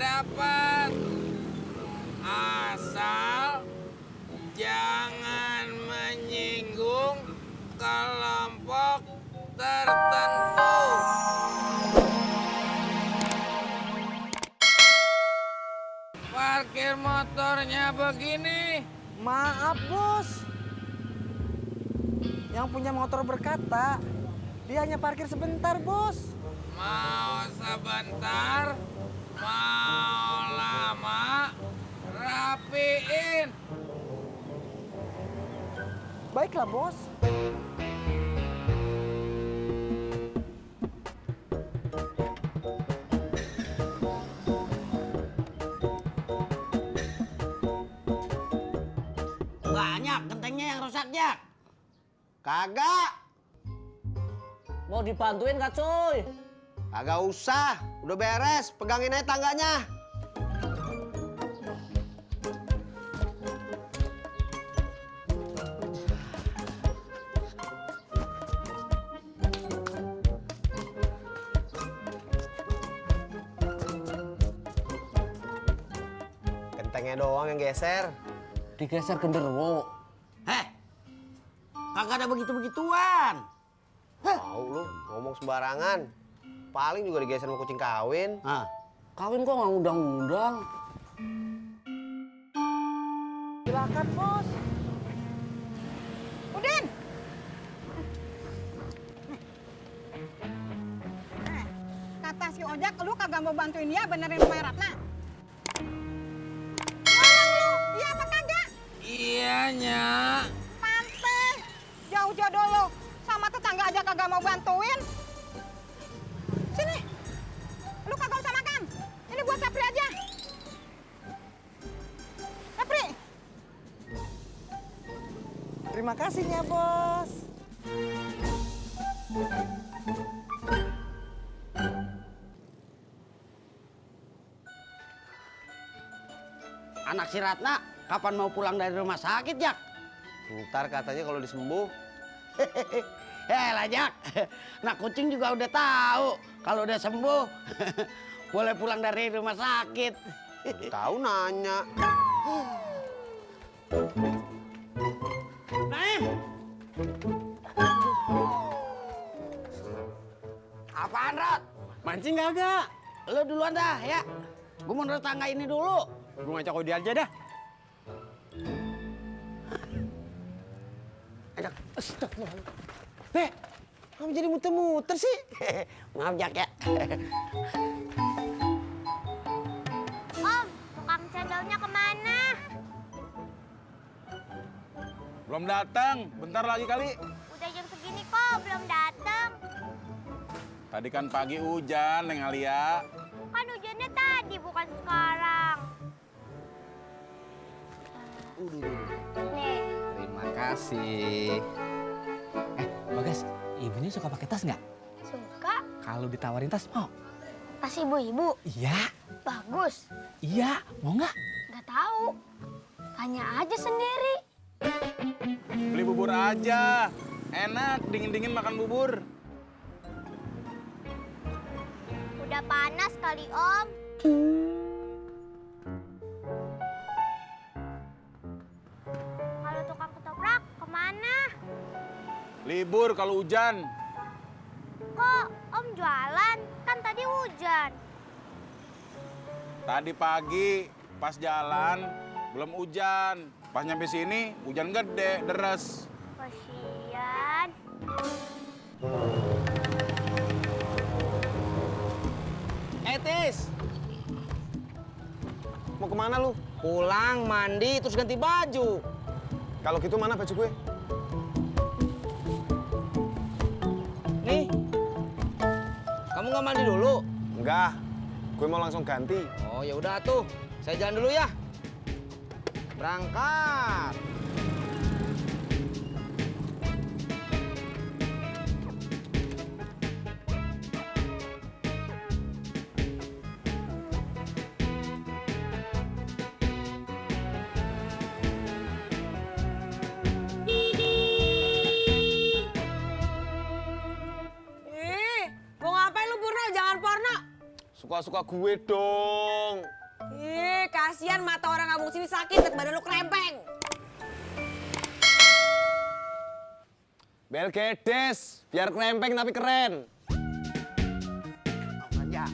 dapat. Asal jangan menyinggung kelompok tertentu. Parkir motornya begini. Maaf, Bos. Yang punya motor berkata, dia hanya parkir sebentar, Bos. Mau sebentar, mau lama, rapiin. Baiklah, Bos. Banyak gentengnya yang rusak, Jak. Kagak. Mau dibantuin gak, cuy? Kagak usah. Udah beres. Pegangin aja tangganya. Gentengnya doang yang geser. Digeser genderuwo. Kagak ada begitu-begituan. Tahu lu ngomong sembarangan. Paling juga digeser sama kucing kawin. Kawin kok nggak undang-undang? Silakan, Bos. Udin. Kata si Ojak, lu kagak mau bantuin dia benerin rumah Ratna. Ngomong lu, iya apa kagak? Iya, Nyak. Pantes. Jauh-jauh dulu. Sama tetangga aja kagak mau bantuin. Sini. Lu kagak usah makan. Ini buat Sapri aja. Sapri. Terima kasihnya, Bos. Anak si Ratna kapan mau pulang dari rumah sakit, Jak? Ntar katanya kalau disembuh. Lah, Jak. Nak kucing juga udah tahu kalau udah sembuh boleh pulang dari rumah sakit. Tahu nanya. Naim. Apaan, Rat? Mancing kagak? Lu duluan dah, ya. Gue mau nerus tangga ini dulu. Gue ngajak Odi aja dah. Ajak. Astagfirullah. Kamu jadi muter-muter sih? Maaf, Jak, ya. Om, tukang cendolnya kemana? Belum datang, bentar lagi kali. Udah jam segini kok, belum datang. Tadi kan pagi hujan, Neng Alia. Kan hujannya tadi, bukan sekarang. Nih, Terima kasih. Bagas, ibunya suka pakai tas nggak? suka? Kalau ditawarin tas mau? Tas ibu-ibu? Iya, Bagus. iya. Mau nggak? Nggak tahu. Tanya aja sendiri. Beli bubur aja. Enak, dingin-dingin makan bubur. Udah panas kali, Om. Kalau tukang ketoprak, kemana? Libur kalau hujan. Kok Om jualan? Kan tadi hujan. Tadi pagi pas jalan belum hujan. Pas nyampe sini hujan gede, deres. Kasian. Tis. Mau kemana lu? Pulang, mandi, terus ganti baju. Kalau gitu mana baju gue? Nih. Kamu nggak mandi dulu? Enggak. Gue mau langsung ganti. Oh, ya udah tuh. Saya jalan dulu ya. Berangkat. Suka-suka gue dong. Ih, kasihan mata orang kampung sini sakit, badan lu krempeng. Bel gedes, biar krempeng tapi keren. Ya.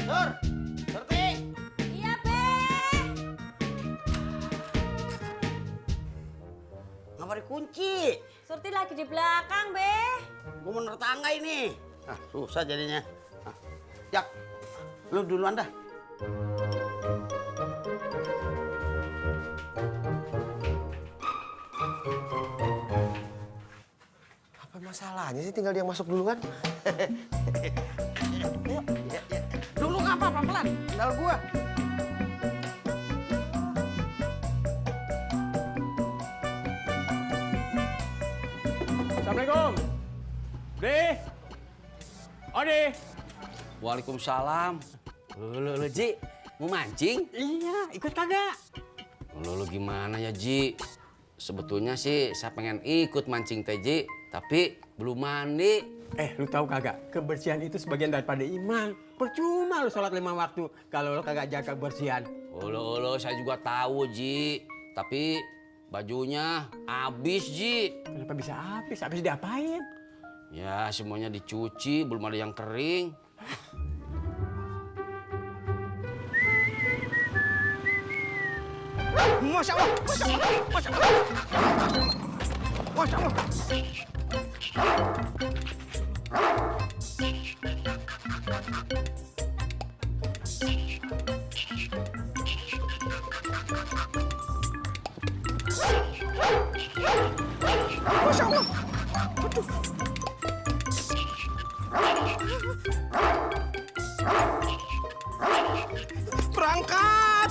Sur, Surti. Iya, Be. Ngapa dikunci? Surti lagi di belakang, Be. Gue menurut tangga ini. Ah, susah jadinya. Ah. Jak, lu duluan dah. Apa masalahnya sih tinggal dia masuk dulu kan? Dulu ngapa pelan-pelan? Tinggal gua. Assalamualaikum. Deh. Ode. Waalaikumsalam. Lu Ji, mau mancing? Iya, ikut kagak? Lu gimana ya, Ji? Sebetulnya sih saya pengen ikut mancing teh, Ji, tapi belum mandi. Lu tahu kagak? Kebersihan itu sebagian daripada iman. Percuma lu sholat 5 waktu kalau lu kagak jaga kebersihan. Ulu, saya juga tahu, Ji. Tapi bajunya habis, Ji. Kenapa bisa habis? Habis diapain? Ya, semuanya dicuci, belum ada yang kering. Masya Allah, Masya Allah, Masya Allah. Masya Allah. Masya Allah. Aduh. Berangkat.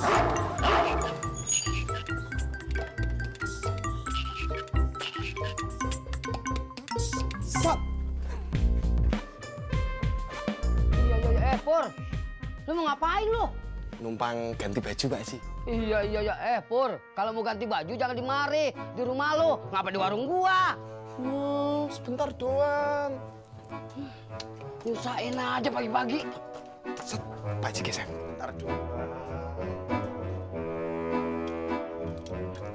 Sat. Iya, Pur. Lu mau ngapain lu? Numpang ganti baju Pak Haji. Iya, Pur. Kalau mau ganti baju jangan di mari, di rumah lu. Ngapa di warung gua? Sebentar doang. Nyusahin aja pagi-pagi. Set, Pak Haji geser. Bentar doang.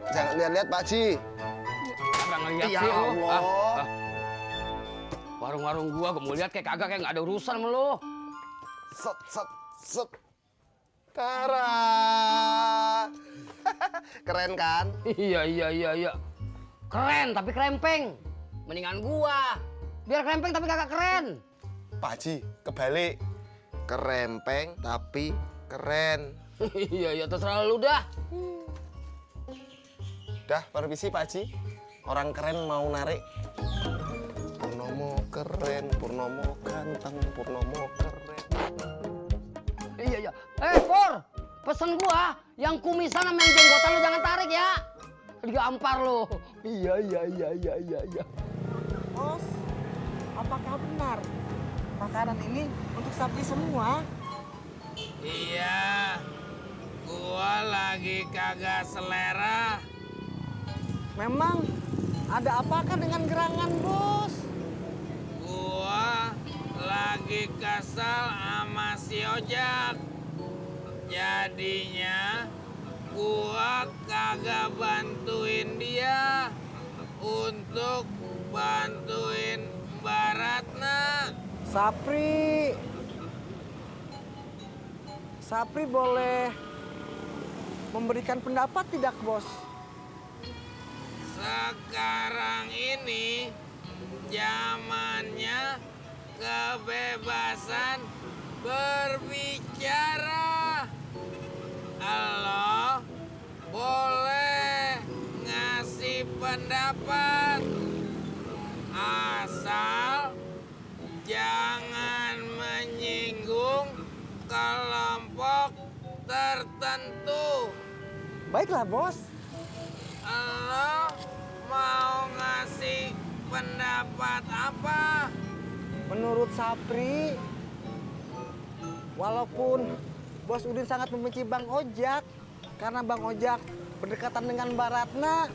Jangan lihat-lihat Pak Haji. Kagak ngeliat Ya sih lu. Allah. Warung-warung gua mau lihat kayak kagak, kayak nggak ada urusan sama lu. Set, set, set. Tara. Keren kan? Iya. Keren tapi krempeng. Mendingan gua. Biar krempeng tapi kagak keren. Pak Haji, kebalik. Kerempeng tapi keren. Iya, terserah lu dah. Dah, permisi Pak Haji. Orang keren mau narik. Purnomo keren, Purnomo ganteng, Purnomo keren. Iya. Pur, pesen gua yang kumisan sama yang jenggotan lu jangan tarik ya. Digampar lu. Iya. Bos, apakah benar makanan ini untuk sapi semua? Iya, gua lagi kagak selera. Memang ada apakah dengan gerangan, Bos? Gua lagi kesel sama si Ojak. Jadinya gua kagak bantuin dia untuk bantuin Mbak Ratna. Sapri boleh memberikan pendapat tidak, Bos? Sekarang ini zamannya kebebasan berbicara. Lo boleh ngasih pendapat asal jangan menyinggung kelompok tertentu. Baiklah, Bos. Lo mau ngasih pendapat apa? Menurut Sapri, walaupun Bos Udin sangat membenci Bang Ojak karena Bang Ojak berdekatan dengan Mbak Ratna,